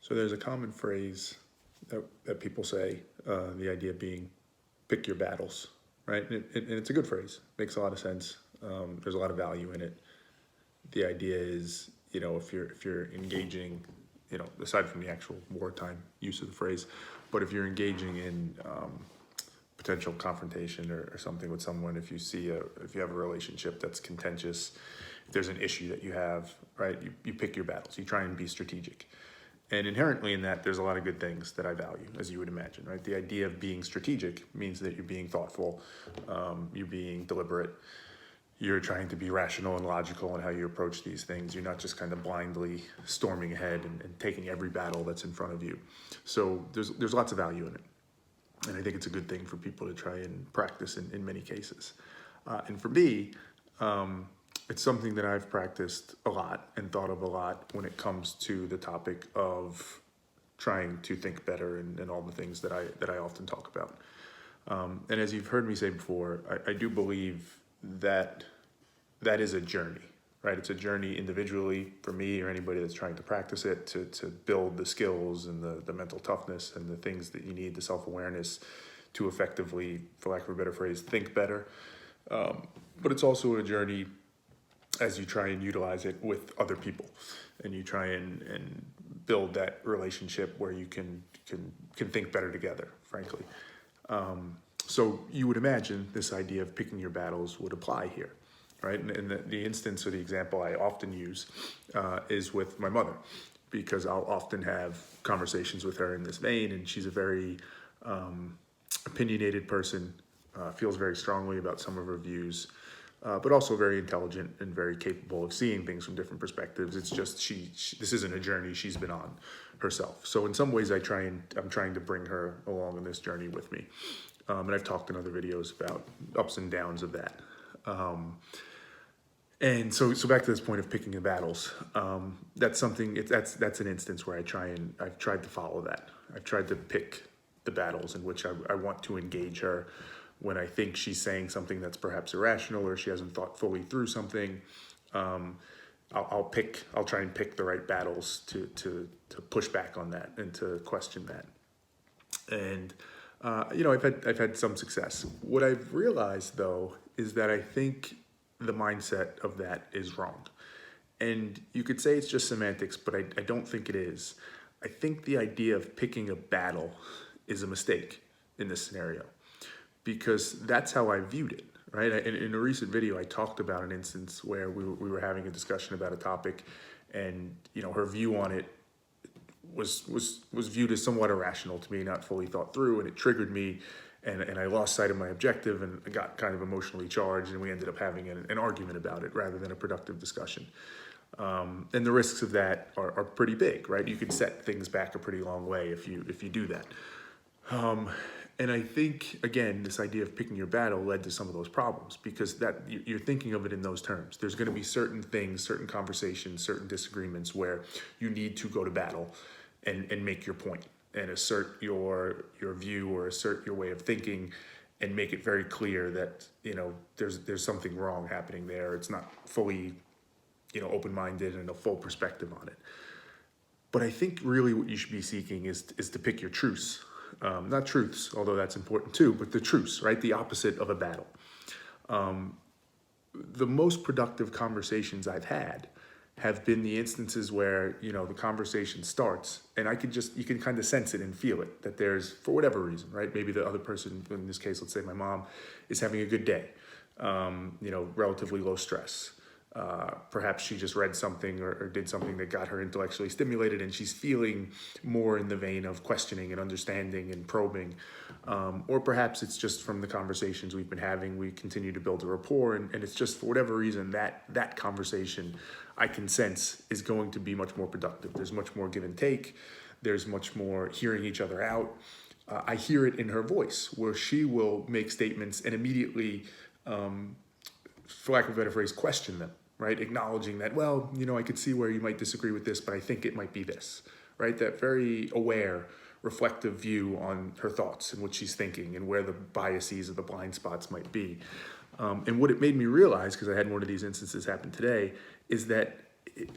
So there's a common phrase that people say, the idea being pick your battles, right? And it's a good phrase, makes a lot of sense. There's a lot of value in it. The idea is, if you're engaging, aside from the actual wartime use of the phrase, but if you're engaging in potential confrontation or something with someone, if you have a relationship that's contentious, if there's an issue that you have, right, you pick your battles, you try and be strategic. And inherently in that, there's a lot of good things that I value, as you would imagine, right? The idea of being strategic means that you're being thoughtful, you're being deliberate, you're trying to be rational and logical in how you approach these things. You're not just kind of blindly storming ahead and taking every battle that's in front of you. So there's lots of value in it. And I think it's a good thing for people to try and practice in many cases. And for me, it's something that I've practiced a lot and thought of a lot when it comes to the topic of trying to think better and all the things that I often talk about. And as you've heard me say before, I do believe that is a journey, right? It's a journey individually for me or anybody that's trying to practice it to build the skills and the mental toughness and the things that you need, the self-awareness to effectively, for lack of a better phrase, think better. But it's also a journey as you try and utilize it with other people and you try and build that relationship where you can think better together, frankly. So you would imagine this idea of picking your battles would apply here, right? And the instance or the example I often use is with my mother, because I'll often have conversations with her in this vein, and she's a very opinionated person, feels very strongly about some of her views, but also very intelligent and very capable of seeing things from different perspectives. It's just this isn't a journey she's been on herself. So in some ways I'm trying to bring her along on this journey with me. And I've talked in other videos about ups and downs of that. And so back to this point of picking the battles, that's something, that's an instance where I've tried to follow that. I've tried to pick the battles in which I want to engage her when I think she's saying something that's perhaps irrational or she hasn't thought fully through something. I'll try and pick the right battles to push back on that and to question that. And I've had some success. What I've realized though is that I think the mindset of that is wrong. And you could say it's just semantics, but I don't think it is. I think the idea of picking a battle is a mistake in this scenario, because that's how I viewed it, right? In a recent video, I talked about an instance where we were having a discussion about a topic, and her view on it was viewed as somewhat irrational to me, not fully thought through, and it triggered me, and I lost sight of my objective and I got kind of emotionally charged, and we ended up having an argument about it rather than a productive discussion. And the risks of that are pretty big, right? You could set things back a pretty long way if you do that. And I think, again, this idea of picking your battle led to some of those problems, because that you're thinking of it in those terms. There's going to be certain things, certain conversations, certain disagreements where you need to go to battle and make your point and assert your view or assert your way of thinking and make it very clear that, there's something wrong happening there. It's not fully, open-minded and a full perspective on it. But I think really what you should be seeking is to pick your truce. Not truths, although that's important too, but the truce, right? The opposite of a battle. The most productive conversations I've had have been the instances where, the conversation starts and you can kind of sense it and feel it, that there's, for whatever reason, right? Maybe the other person, in this case, let's say my mom, is having a good day, relatively low stress. Perhaps she just read something or did something that got her intellectually stimulated, and she's feeling more in the vein of questioning and understanding and probing. Or perhaps it's just from the conversations we've been having, we continue to build a rapport, and it's just for whatever reason that conversation I can sense is going to be much more productive. There's much more give and take. There's much more hearing each other out. I hear it in her voice where she will make statements and immediately, for lack of a better phrase, question them. Right? Acknowledging that, well, I could see where you might disagree with this, but I think it might be this, right? That very aware, reflective view on her thoughts and what she's thinking and where the biases or the blind spots might be. And what it made me realize, because I had one of these instances happen today, is that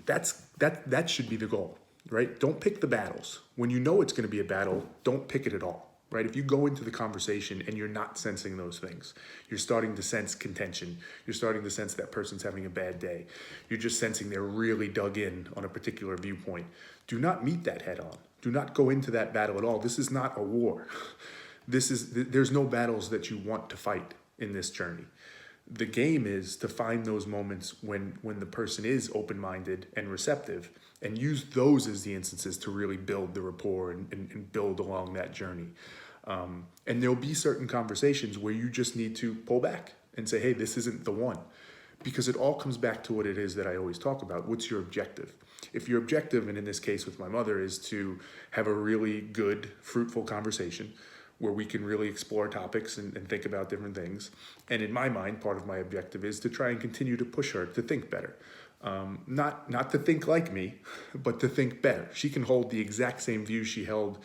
that should be the goal, right? Don't pick the battles. When you know it's going to be a battle, don't pick it at all, right? If you go into the conversation and you're not sensing those things, you're starting to sense contention, you're starting to sense that person's having a bad day, you're just sensing they're really dug in on a particular viewpoint, do not meet that head on. Do not go into that battle at all. This is not a war. There's no battles that you want to fight in this journey. The game is to find those moments when the person is open-minded and receptive, and use those as the instances to really build the rapport and build along that journey. And there'll be certain conversations where you just need to pull back and say, hey, this isn't the one. Because it all comes back to what it is that I always talk about. What's your objective? If your objective, and in this case with my mother, is to have a really good, fruitful conversation where we can really explore topics and think about different things. And in my mind, part of my objective is to try and continue to push her to think better. Not to think like me, but to think better. She can hold the exact same views she held,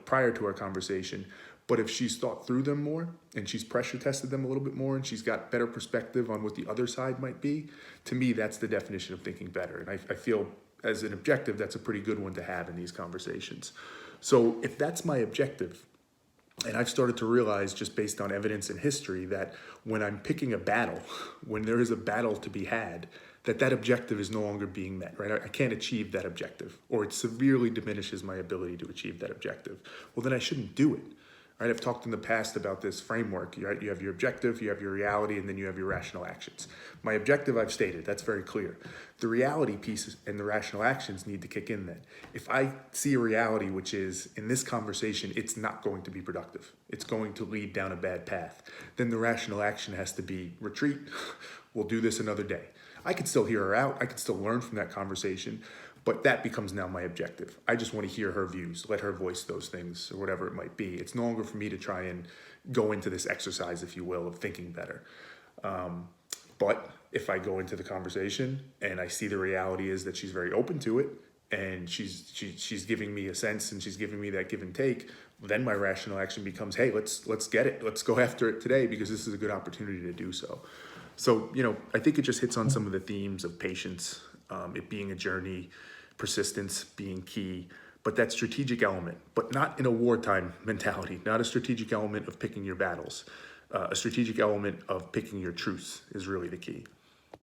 prior to our conversation. But if she's thought through them more and she's pressure tested them a little bit more and she's got better perspective on what the other side might be, to me, that's the definition of thinking better. And I feel as an objective, that's a pretty good one to have in these conversations. So if that's my objective, and I've started to realize, just based on evidence and history, that when I'm picking a battle, when there is a battle to be had, that objective is no longer being met, right? I can't achieve that objective, or it severely diminishes my ability to achieve that objective. Well, then I shouldn't do it, right? I've talked in the past about this framework, right? You have your objective, you have your reality, and then you have your rational actions. My objective, I've stated, that's very clear. The reality piece and the rational actions need to kick in then. If I see a reality, which is, in this conversation, it's not going to be productive, it's going to lead down a bad path, then the rational action has to be retreat. We'll do this another day. I could still hear her out. I could still learn from that conversation, but that becomes now my objective. I just want to hear her views, let her voice those things, or whatever it might be. It's no longer for me to try and go into this exercise, if you will, of thinking better. But if I go into the conversation and I see the reality is that she's very open to it, and she's giving me a sense and she's giving me that give and take, then my rational action becomes, hey, let's get it. Let's go after it today, because this is a good opportunity to do so. So, I think it just hits on some of the themes of patience, it being a journey, persistence being key, but that strategic element, but not in a wartime mentality, not a strategic element of picking your battles. A strategic element of picking your truce is really the key.